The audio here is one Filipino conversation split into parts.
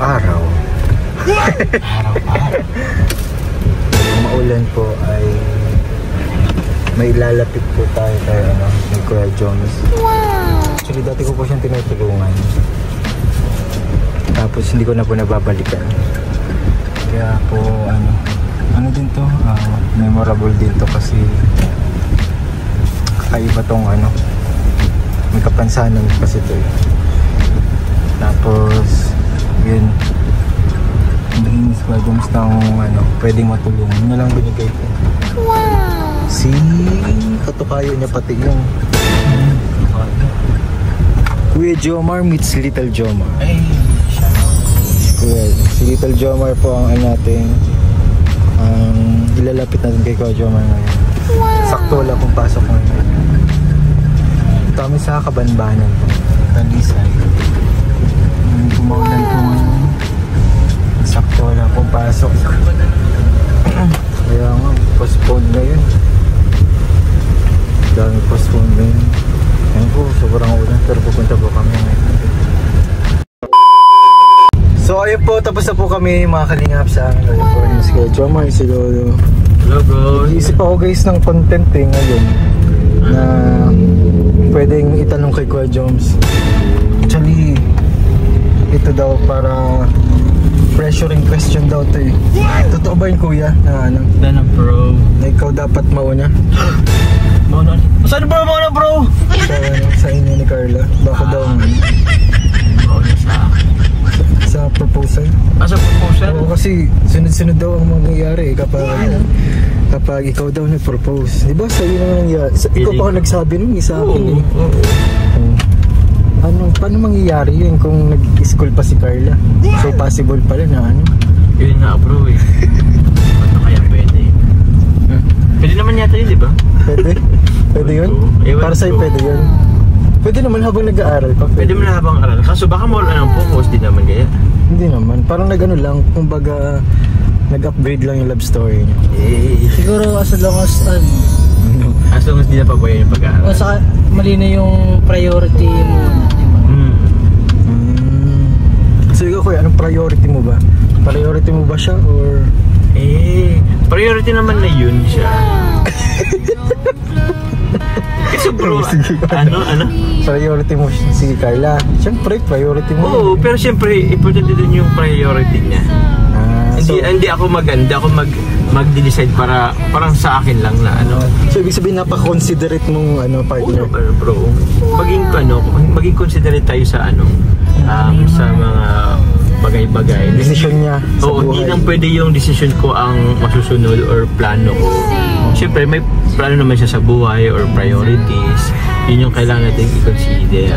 araw-araw. Araw-araw. Kung maulan po ay may lalapit po tayo kay may Kuya Jones. Actually dati ko po siyang tinutulungan. Tapos hindi ko na po nababalikan. Kaya po ano din to, memorable din to kasi kakaiba tong may kapansanan kasi to eh. Tapos yun, hindi Kuya Jones ng pwedeng matulungan. Yun na lang binigay ko. Si katukayo niya pati yung Kuya Jomar meets Little Jomar. Ay, si Little Jomar po ang natin ilalapit natin kay Kuya Jomar ngayon. Sakto wala pong pasok ngayon. Kami sa Kabanbanan po, Talisay. Kumaulan po ngayon. Sakto wala pong pasok. Kaya nga, postpone ngayon. Dami postpone ngayon. Ayun po, sobrang ulan pero pupunta po kami ngayon. So ayun po, tapos na po kami mga kalingap sa aming Lolo po. Si Kuya Jomar, si Lolo. Hello bro. Iisip ako guys ng content ngayon na pwedeng itanong kay Kuya Joms. Actually, ito daw para pressuring question daw to eh. Totoo ba yun kuya na Dana bro. Na ikaw dapat mauna? Mauna? Saan bro? Mauna bro? Sa inyo ni Carla. Bako daw mauna sa akin. Sa proposal? Sa proposal? Oo, kasi sunod-sunod daw ang mangyayari kapag ikaw daw nag-propose. Di ba sa'yo naman nangyayari? Ikaw pa nagsabi nun sa akin eh. Paano mangyayari yun kung nag-school pa si Carla? So possible pala na Yun nga bro eh. Paano kaya pwede? Pwede naman yata yun, di ba? Pwede? Pwede yun? Para sa'yo pwede yun? Pwede naman habang nag-aaral pa. Pwede naman habang aral. Kaso baka mawala ng focus, di naman kaya? Hindi naman. Parang lang, kumbaga nag-upgrade lang yung love story niya. Siguro as long as as long as di na pabayan yung pag-aaral. o saka mali na yung priority mo. So ikaw kuya, anong priority mo ba? Priority mo ba siya or? Priority naman na yun siya. Kasi bro, priority mo si Carla. Siyempre, priority mo. Oo, pero siyempre, importante din yung priority niya. Hindi ako mag-decide para parang sa akin lang na So ibig sabihin napaka-considerate mong partner. Bro, maging considerate tayo sa sa mga bagay-bagay. Decision niya sa buhay. Hindi lang pwede yung decision ko ang masusunod or plano ko. Siyempre, may plano naman siya sa buhay or priorities. Yun yung kailangan natin i-consider.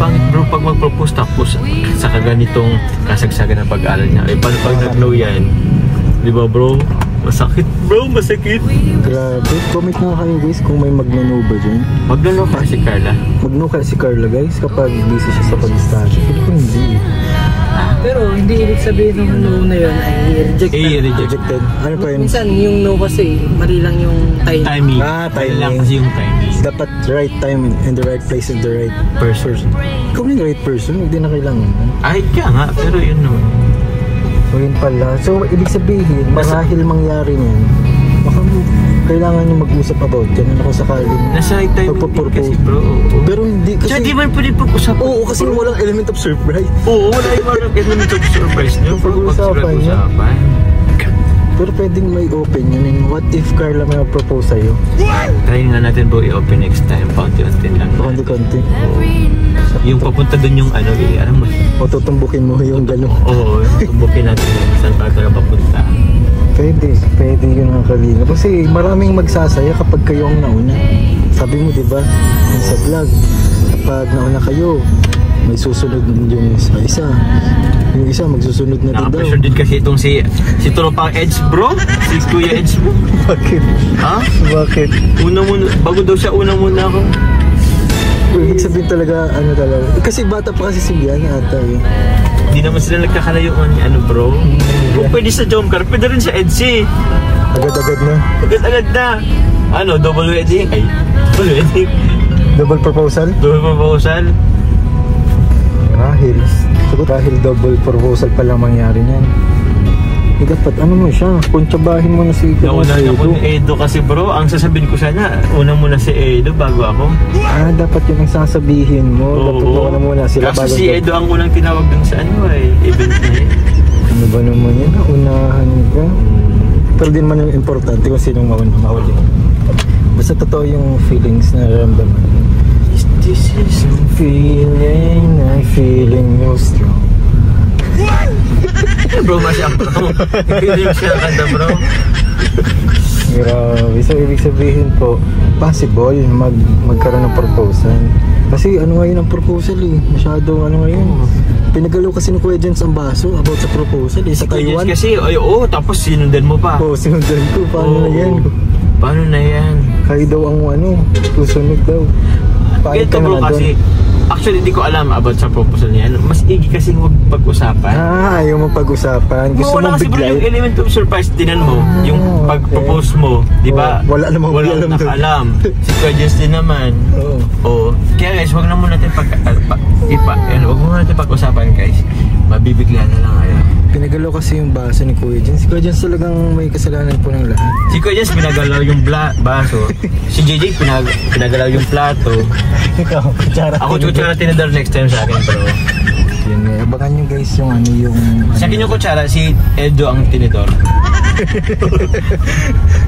Pangit bro, pag mag-propose tapos sa kaganitong kasagsagan ng pag-aaral niya. Paano pag nag-know yan? Di ba bro? Masakit bro, masakit. Grabe, comment nga kayo guys kung may mag-no ba dyan. Mag-no ka si Carla? Mag-no ka si Carla guys kapag busy siya sa pag-study. Hindi. Pero hindi ibig sabihin ng no na yun ay rejected. Ano pa yun? Minsan yung no kasi mali lang yung timing. Timing lang kasi yung timing. Dapat right time and the right place and the right person. Ikaw na yung right person, hindi na kailangan. Kaya nga, pero yun naman. So yun pala. So ibig sabihin, marahil mangyari niyan, baka kailangan nyo mag-usap about yan. Kung sakaling nasa right time kasi bro. Pero hindi kasi di man pwede pag-usapan. Oo, kasi walang element of surprise. Oo, wala yung element of surprise nyo. Pag-usapan niya. Pero pwedeng may open yun. What if Carla may propose sa'yo? Try nga natin bro i-open next time. Paunti-unti lang. Konti-konti. Yung papunta dun yung alam mo. O tutumbukin mo yung gano'n. Oo, tutumbukin natin yung saan tayo papunta. Pwede yun ang kalina. Kasi maraming magsasaya kapag kayo ang nauna. Sabi mo diba, yung sa vlog, kapag nauna kayo, may susunod yung isa. Yung isa magsusunod na din daw. Naka-pressure din kasi itong si Tropang Edge bro. Si Kuya Edge bro. Bakit? Ha? Bakit? Una muna, bago daw siya una muna ako. Ibig sabihin talaga, talaga. Kasi bata pa kasi si Biana ata eh. Hindi naman sila nagkakalayuan ni bro. Kung pwede sa Jomcar, pwede rin sa Edge. Agad-agad na. Agad-agad na. Double wedding? Double wedding. Double proposal? Double proposal. Rahil. So sagot dahil double proposal pala mangyari niyan. Dapat ano mo siya, kuntsabahin mo na si Nauna na ko ni Edo kasi bro, ang sasabihin ko sana, una muna si Edo bago ako. Dapat yun ang sasabihin mo. Dapat una muna sila bago. Kasi si Edo ang unang tinawag dun sa event na yun. Ano ba naman yun? Unahan ka? Pero din man yung importante kung sinong mahuli. Basta totoo yung feelings na nararamdaman. This is a feeling, I'm feeling no strong. Bro, masya bro. Hindi siya kanta bro. Grabe. So, ibig sabihin po, possible magkaroon ng proposal. Kasi ano ngayon ang proposal eh. Masyadong ano ngayon. Pinagalaw kasi ni Kuya Jens ang baso about sa proposal eh. Sa Taiwan. Kasi, tapos sinundan mo pa. Sinundan ko. Paano na yan? Paano na yan? Kayo daw ang susunod daw. Ganito bro kasi, actually hindi ko alam about sa proposal niya. Mas igi kasi huwag pag-usapan. Ayaw mo pag-usapan. Gusto mo kasi bro, yung element of surprise, tinan mo. Yung pag-propose mo, di ba? Wala namang walang nakalam. Si Kuya Jens din naman. Kaya guys, huwag na muna natin huwag muna natin pag-usapan guys. Mabibigla na lang kayo. Pinagalaw kasi yung baso ni Kuya Jens. Si Kuya Jens talagang may kasalanan po ng lahat. Si Kuya Jens pinagalaw yung baso. Si JJ pinagalaw yung plato. Ikaw, kutsara. Ako kutsara tinidor next time sa akin bro. Yun nga, abangan nyo guys yung sa akin yung kutsara, si Edo ang tinidor.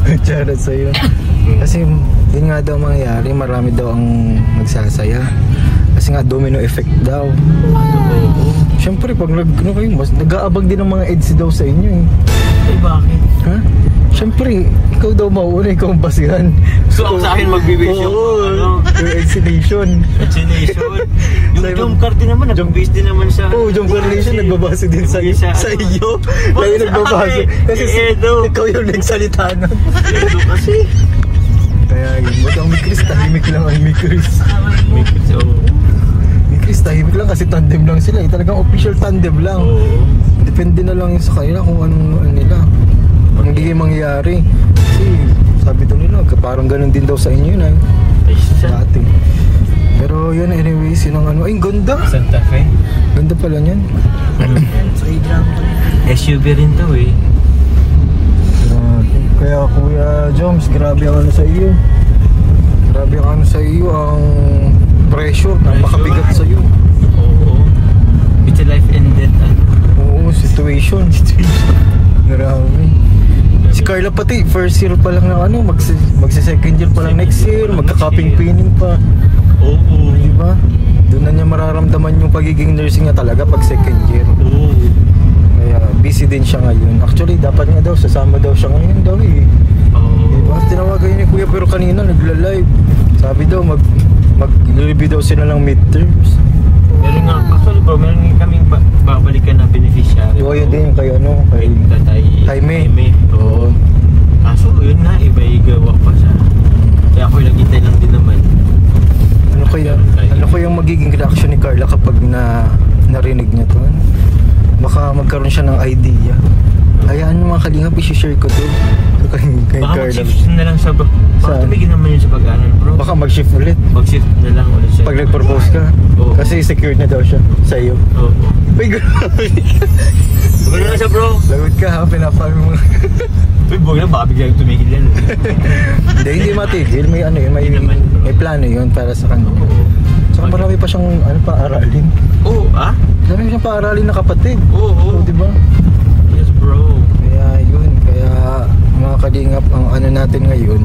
Kutsara sa'yo. Kasi yun nga daw mangyayari, marami daw ang magsasaya. Kasi nga domino effect daw. Siyempre pag nag-aabag din ng mga EDSI daw sa inyo eh. Eh bakit? Ha? Siyempre, ikaw daw mauuna, ikaw ang basihan. So ang sa akin mag-bibase yung yung EDSI Nation. EDSI Nation. Yung jump card din naman, nag-base din naman siya. Jump card Nation, nagbabase din sa iyo. Kaya nagbabase. Kasi ikaw yung nagsalita nun. Edo kasi. Kaya ba't ang Mikris, tahimik lang ang Mikris. Mikris, Mikris, tahimik lang kasi tandem lang sila eh. Talagang official tandem lang. Depende na lang sa kanila kung anong nila. Ang magiging mangyayari. Kasi sabi daw nila, parang ganun din daw sa inyo na sa atin. Pero yun, anyways, yun ang ay ganda. Santa Fe. Ganda pala niyan. SUV rin to eh. Kaya Kuya Joms, grabe ang sa iyo. Grabe ang sa iyo, ang pressure, napakabigat sa iyo. Oo. It's a life and death. Oo, situation. Grabe. Si Carla pati, first year pa lang na magsi-second year pa lang next year, magka-cupping pinning pa. Oo. Diba? Doon na niya mararamdaman yung pagiging nursing niya talaga pag second year. Oo. Kaya busy din siya ngayon. Actually, dapat nga daw, sasama daw siya ngayon daw eh. Diba? Tinawagan niya ni Kuya pero kanina nagla-live. Sabi daw, mag-review daw sila ng midterms. Meron nga, actually bro, meron nga kaming babalikan na beneficiary. Oo, yun din yung kay kay Tatay Jaime. Oo. Kaso yun nga, iba igawa pa siya. Kaya ako naghintay lang din naman. Ano kaya yung magiging reaction ni Carla kapag narinig niya to? Baka magkaroon siya ng idea. Hayaan mo mga kalingap, i-share ko to kay baka Carla. mag-shift na lang sa baka tumigil naman yun sa pag-aaral bro. Baka mag-shift ulit. Mag-shift na lang ulit siya. Pag nag-propose ka. Oo. Kasi secured na daw siya sa iyo. Oo. Uy, grabe. Ano na siya bro? Lagot ka ha, pinapal mo. Uy, boy na, baka biglang tumigil yan. Hindi matigil. May yun, may plano yun para sa kanya. Saka marami pa siyang paaralin. Oo, Marami siyang paaralin na kapatid. Oo. Diba? Yes bro. Kaya yun, mga kalingap, ang natin ngayon,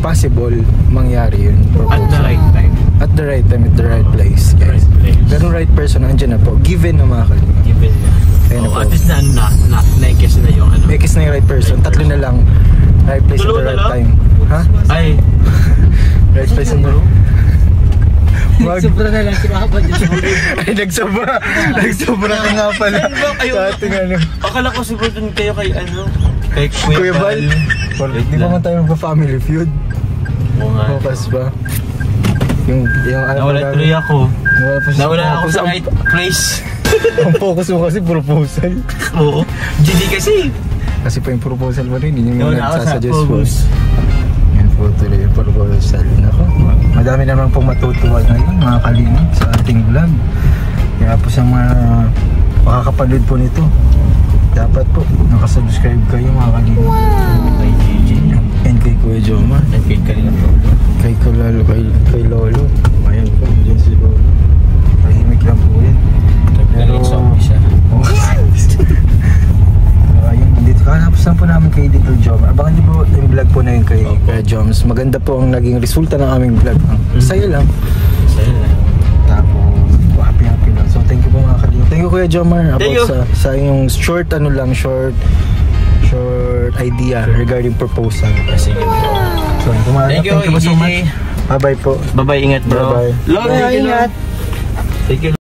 possible mangyari yun. At the right time. At the right time, at the right place, guys. Pero right person, andyan na po. Given na mga kalingap. Given na. At least na-kiss na yung May-kiss na yung right person. Tatlo na lang. Right place at the right time. Ha? Ay. Right place at the right time. Sobra na lang si Papa Diyos. Ay, nagsobra. Nagsobra ka nga pala. Sa ating Akala ko siguro dun kayo kay kay Kuya Bal. Di ba man tayo magpa-family feud? Oo nga. Focus ba? Yung nawala tuloy ako. Nawala ako sa right place. Ang focus mo kasi proposal. Oo. GD kasi. Kasi pa yung proposal mo rin, hindi mo nagsasuggest po. Focus. Yan po tuloy yung proposal. Nako, madami naman pong matutuwa ngayon mga kalingap sa ating vlog. Kaya po sa mga makakapanood po nito, dapat po nakasubscribe kayo mga kalingap. Kay JJ. And kay Kuya Jomar. Nag-feed ka rin ng Lolo. Kay Kulalo, kay Lolo. Ayan po, dyan si Lolo. Tahimik lang po yan. Nag-galing zombie siya. Ayun, dito hanap saan po namin kay Little Jom. Abangan niyo po yung vlog po na yun kay Joms. Maganda po ang naging resulta ng aming vlog. Saya lang. Sa'yo lang. Tapos happy lang. So thank you po mga kalingap. Thank you Kuya Jomar Thank you. sa yung short idea regarding proposal. Sige bro. So Thank you po so EJ. much. Bye bye po. Bye-bye, ingat bro. Bye-bye. Love, thank you, Lord. Thank you.